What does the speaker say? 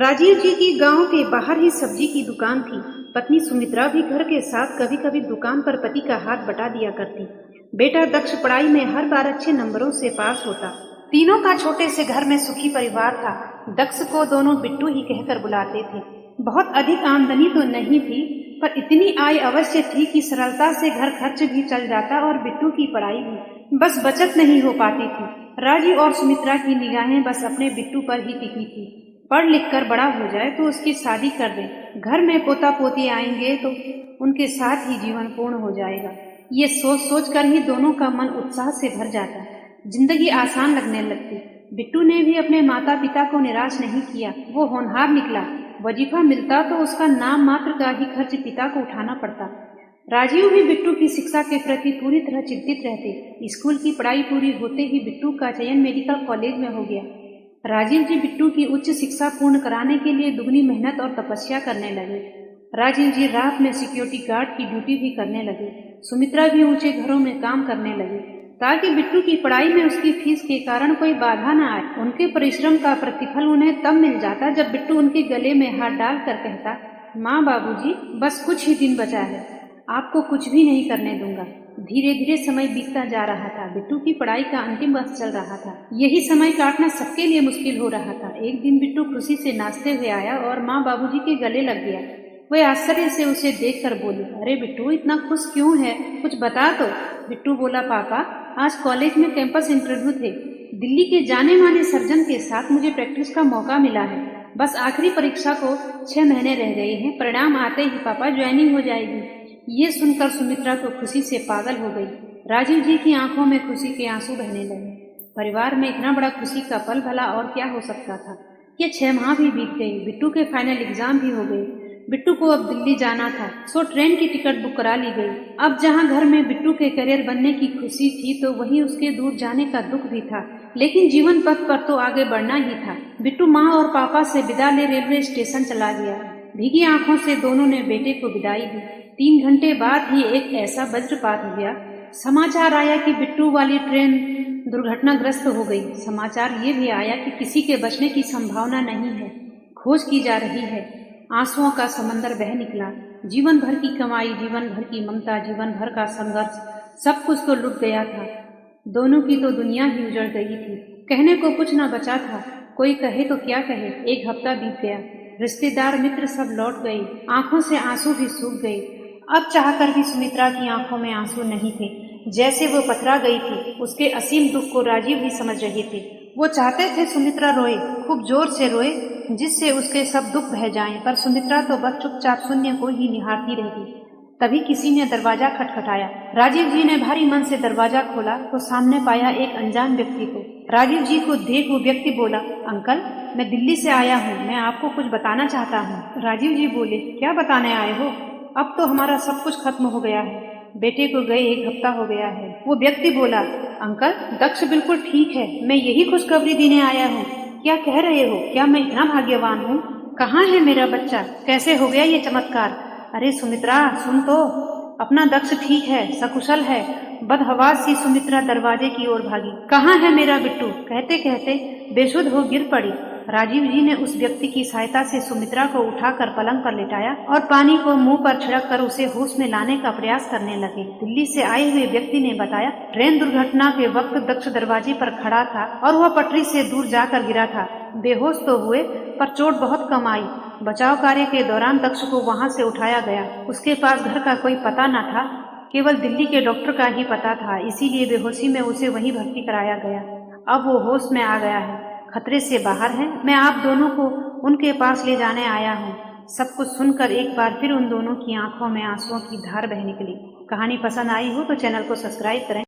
राजीव जी की गांव के बाहर ही सब्जी की दुकान थी। पत्नी सुमित्रा भी घर के साथ कभी कभी दुकान पर पति का हाथ बटा दिया करती। बेटा दक्ष पढ़ाई में हर बार अच्छे नंबरों से पास होता। तीनों का छोटे से घर में सुखी परिवार था। दक्ष को दोनों बिट्टू ही कहकर बुलाते थे। बहुत अधिक आमदनी तो नहीं थी, पर इतनी आय अवश्य थी कि सरलता से घर खर्च भी चल जाता और बिट्टू की पढ़ाई भी। बस बचत नहीं हो पाती थी। राजीव और सुमित्रा की निगाहें बस अपने बिट्टू पर ही टिकी थी। पढ़ लिख कर बड़ा हो जाए तो उसकी शादी कर दें, घर में पोता पोती आएंगे तो उनके साथ ही जीवन पूर्ण हो जाएगा। ये सोच सोच कर ही दोनों का मन उत्साह से भर जाता। जिंदगी आसान लगने लगती। बिट्टू ने भी अपने माता पिता को निराश नहीं किया। वो होनहार निकला। वजीफा मिलता तो उसका नाम मात्र का ही खर्च पिता को उठाना पड़ता। राजीव भी बिट्टू की शिक्षा के प्रति पूरी तरह चिंतित रहते। स्कूल की पढ़ाई पूरी होते ही बिट्टू का चयन मेडिकल कॉलेज में हो गया। राजीव जी बिट्टू की उच्च शिक्षा पूर्ण कराने के लिए दुगनी मेहनत और तपस्या करने लगे। राजीव जी रात में सिक्योरिटी गार्ड की ड्यूटी भी करने लगे। सुमित्रा भी ऊंचे घरों में काम करने लगी ताकि बिट्टू की पढ़ाई में उसकी फीस के कारण कोई बाधा न आए। उनके परिश्रम का प्रतिफल उन्हें तब मिल जाता जब बिट्टू उनके गले में हाथ डाल कर कहता, माँ बाबूजी, बस कुछ ही दिन बचा है, आपको कुछ भी नहीं करने दूंगा। धीरे धीरे समय बीतता जा रहा था। बिट्टू की पढ़ाई का अंतिम वर्ष चल रहा था। यही समय काटना सबके लिए मुश्किल हो रहा था। एक दिन बिट्टू खुशी से नाचते हुए आया और माँ बाबूजी के गले लग गया। वे आश्चर्य से उसे देखकर बोली, अरे बिट्टू, इतना खुश क्यों है, कुछ बता तो। बिट्टू बोला, पापा, आज कॉलेज में कैंपस इंटरव्यू थे। दिल्ली के जाने माने सर्जन के साथ मुझे प्रैक्टिस का मौका मिला है। बस आखिरी परीक्षा को 6 महीने रह गए हैं। परिणाम आते ही पापा ज्वाइनिंग हो जाएगी। ये सुनकर सुमित्रा तो खुशी से पागल हो गई। राजीव जी की आंखों में खुशी के आंसू बहने लगे। परिवार में इतना बड़ा खुशी का पल भला और क्या हो सकता था। ये 6 माह भी बीत गई। बिट्टू के फाइनल एग्जाम भी हो गए। बिट्टू को अब दिल्ली जाना था, सो ट्रेन की टिकट बुक करा ली गई। अब जहाँ घर में बिट्टू के करियर बनने की खुशी थी तो वहीं उसके दूर जाने का दुख भी था। लेकिन जीवन पथ पर तो आगे बढ़ना ही था। बिट्टू माँ और पापा से विदा ले रेलवे स्टेशन चला गया। भीगी आंखों से दोनों ने बेटे को विदाई दी। 3 घंटे बाद ही एक ऐसा वज्रपात हो गया। समाचार आया कि बिट्टू वाली ट्रेन दुर्घटनाग्रस्त हो गई। समाचार ये भी आया कि किसी के बचने की संभावना नहीं है, खोज की जा रही है। आंसुओं का समंदर बह निकला। जीवन भर की कमाई, जीवन भर की ममता, जीवन भर का संघर्ष, सब कुछ तो लुट गया था। दोनों की तो दुनिया ही उजड़ गई थी। कहने को कुछ न बचा था। कोई कहे तो क्या कहे। 1 हफ्ता बीत गया। रिश्तेदार मित्र सब लौट गए। आंखों से आंसू भी सूख गए। अब चाहकर भी सुमित्रा की आंखों में आंसू नहीं थे। जैसे वो पथरा गई थी। उसके असीम दुख को राजीव भी समझ रहे थे। वो चाहते थे सुमित्रा रोए, खूब जोर से रोए, जिससे उसके सब दुख बह जाएं, पर सुमित्रा तो बस चुपचाप शून्य को ही निहारती रह गई। तभी किसी ने दरवाजा खटखटाया। राजीव जी ने भारी मन से दरवाजा खोला तो सामने पाया एक अनजान व्यक्ति को। राजीव जी को देख वो व्यक्ति बोला, अंकल, मैं दिल्ली से आया हूँ, मैं आपको कुछ बताना चाहता हूँ। राजीव जी बोले, क्या बताने आए हो? अब तो हमारा सब कुछ खत्म हो गया है। बेटे को गए 1 हफ्ता हो गया है। वो व्यक्ति बोला, अंकल, दक्ष बिल्कुल ठीक है, मैं यही खुशखबरी देने आया हूँ। क्या कह रहे हो? क्या मैं इतना भाग्यवान हूँ? कहाँ है मेरा बच्चा? कैसे हो गया ये चमत्कार? अरे सुमित्रा, सुन तो, अपना दक्ष ठीक है, सकुशल है। बदहवास सी सुमित्रा दरवाजे की ओर भागी। कहाँ है मेरा बिट्टू? कहते कहते बेसुध हो गिर पड़ी। राजीव जी ने उस व्यक्ति की सहायता से सुमित्रा को उठाकर पलंग पर लिटाया और पानी को मुंह पर छिड़क कर उसे होश में लाने का प्रयास करने लगे। दिल्ली से आए हुए व्यक्ति ने बताया, ट्रेन दुर्घटना के वक्त दक्ष दरवाजे पर खड़ा था और वह पटरी से दूर जाकर गिरा था। बेहोश तो हुए, पर चोट बहुत कम आई। बचाव कार्य के दौरान दक्ष को वहां से उठाया गया। उसके पास घर का कोई पता न था, केवल दिल्ली के डॉक्टर का ही पता था, इसीलिए बेहोशी में उसे वहीं भर्ती कराया गया। अब वो होश में आ गया है, खतरे से बाहर है। मैं आप दोनों को उनके पास ले जाने आया हूँ। सब कुछ सुनकर एक बार फिर उन दोनों की आंखों में आंसुओं की धार बह निकली। कहानी पसंद आई हो तो चैनल को सब्सक्राइब करें।